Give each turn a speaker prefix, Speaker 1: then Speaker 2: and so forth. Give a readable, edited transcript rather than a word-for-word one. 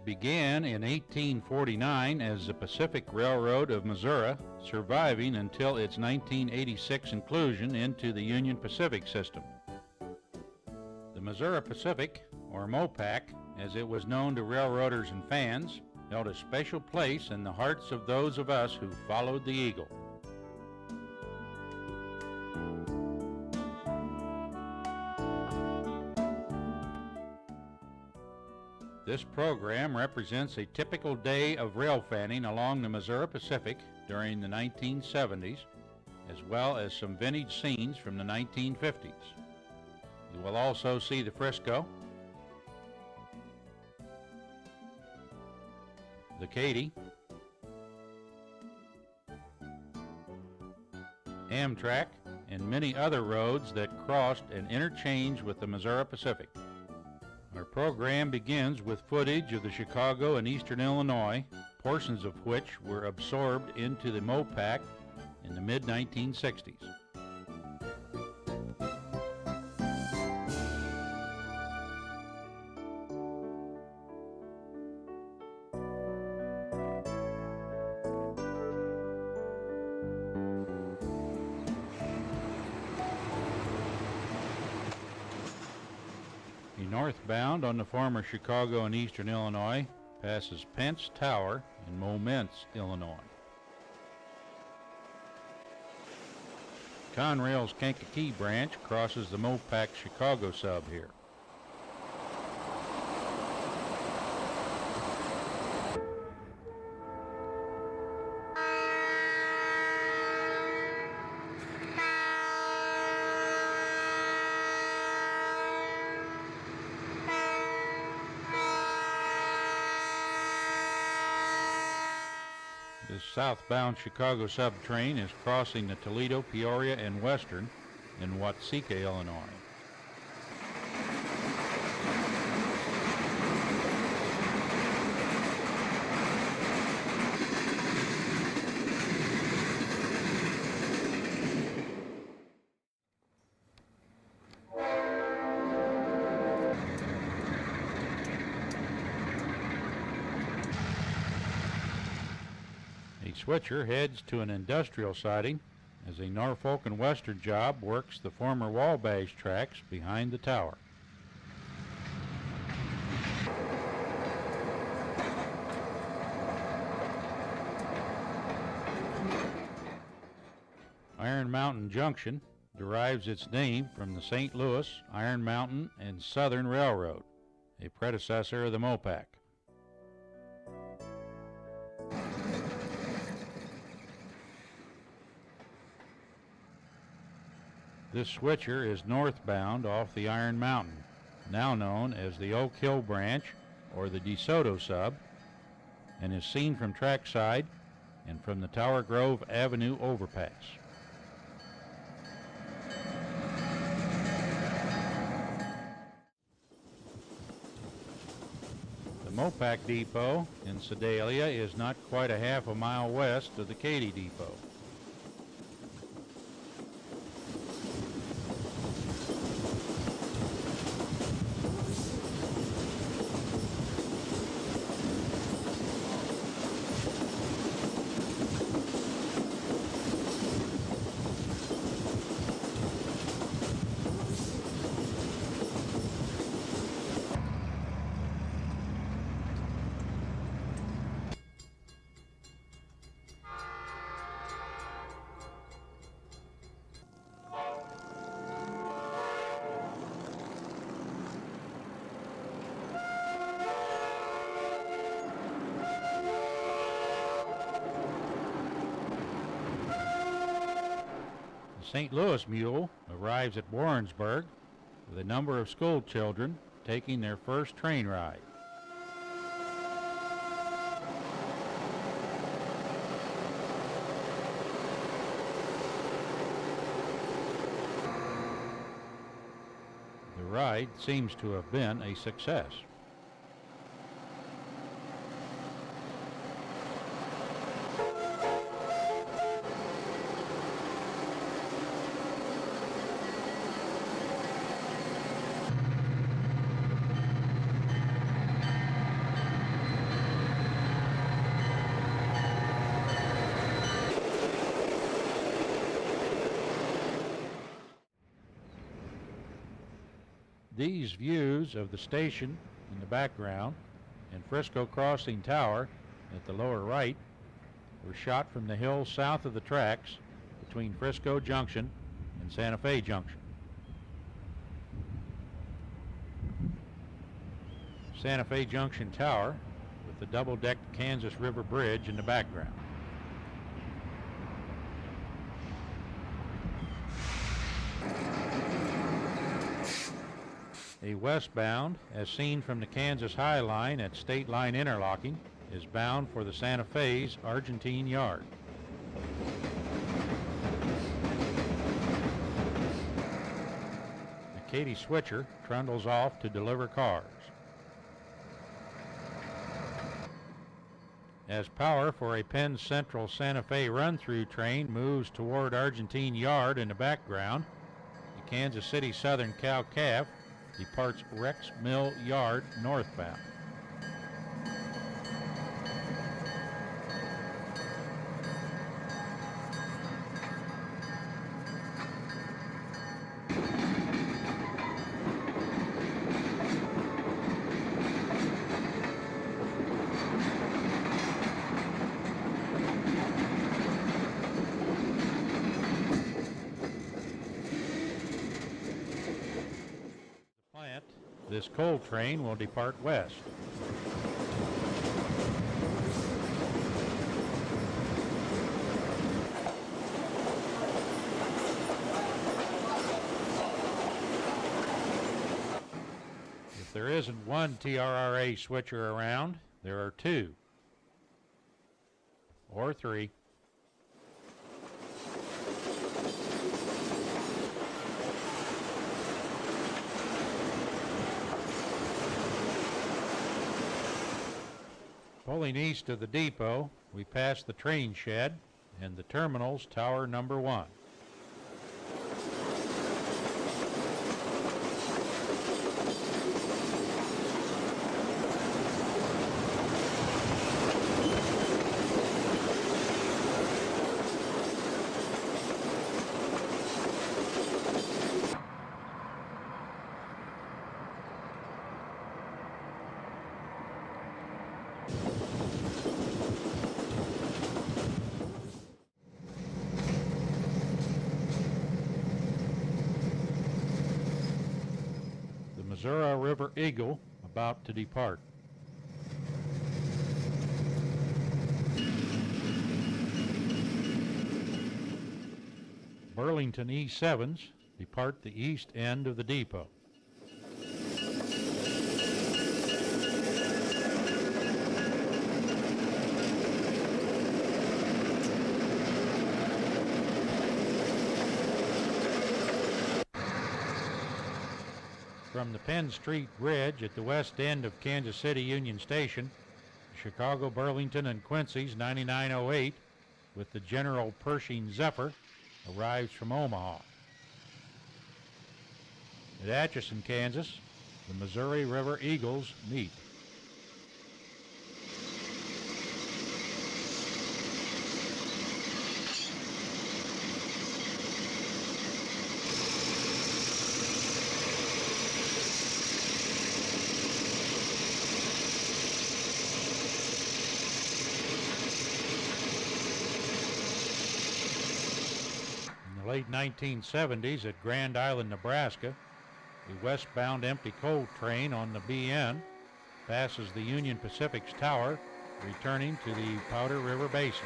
Speaker 1: began in 1849 as the Pacific Railroad of Missouri, surviving until its 1986 inclusion into the Union Pacific system. The Missouri Pacific, or Mopac, as it was known to railroaders and fans, held a special place in the hearts of those of us who followed the Eagle. This program represents a typical day of rail fanning along the Missouri Pacific during the 1970s, as well as some vintage scenes from the 1950s. You will also see the Frisco, the Katy, Amtrak, and many other roads that crossed and interchanged with the Missouri Pacific. Our program begins with footage of the Chicago and Eastern Illinois, portions of which were absorbed into the Mopac in the mid-1960s. Northbound on the former Chicago and Eastern Illinois passes Pence Tower in Momence, Illinois. Conrail's Kankakee branch crosses the Mopac Chicago sub here. This southbound Chicago subtrain is crossing the Toledo, Peoria, and Western in Watseka, Illinois. Switcher heads to an industrial siding as a Norfolk and Western job works the former Wabash tracks behind the tower. Iron Mountain Junction derives its name from the St. Louis, Iron Mountain, and Southern Railroad, a predecessor of the Mopac. This switcher is northbound off the Iron Mountain, now known as the Oak Hill branch or the DeSoto sub, and is seen from trackside and from the Tower Grove Avenue overpass. The Mopac Depot in Sedalia is not quite a half a mile west of the Katy Depot. St. Louis Mule arrives at Warrensburg with a number of school children taking their first train ride. The ride seems to have been a success. These views of the station in the background and Frisco Crossing Tower at the lower right were shot from the hill south of the tracks between Frisco Junction and Santa Fe Junction. Santa Fe Junction Tower with the double-decked Kansas River Bridge in the background. A westbound, as seen from the Kansas High Line at State Line interlocking, is bound for the Santa Fe's Argentine Yard. The Katy Switcher trundles off to deliver cars. As power for a Penn Central Santa Fe run-through train moves toward Argentine Yard in the background, the Kansas City Southern Cow-Calf departs Rex Mill Yard northbound. This coal train will depart west. If there isn't one TRRA switcher around, there are two or three. Pulling east of the depot, we pass the train shed and the terminal's tower number 1. Missouri River Eagle about to depart. Burlington E7s depart the east end of the depot. From the Penn Street Bridge at the west end of Kansas City Union Station, Chicago, Burlington, and Quincy's 9908 with the General Pershing Zephyr arrives from Omaha. At Atchison, Kansas, the Missouri River Eagles meet. Late 1970s at Grand Island, Nebraska, a westbound empty coal train on the BN passes the Union Pacific's tower, returning to the Powder River Basin.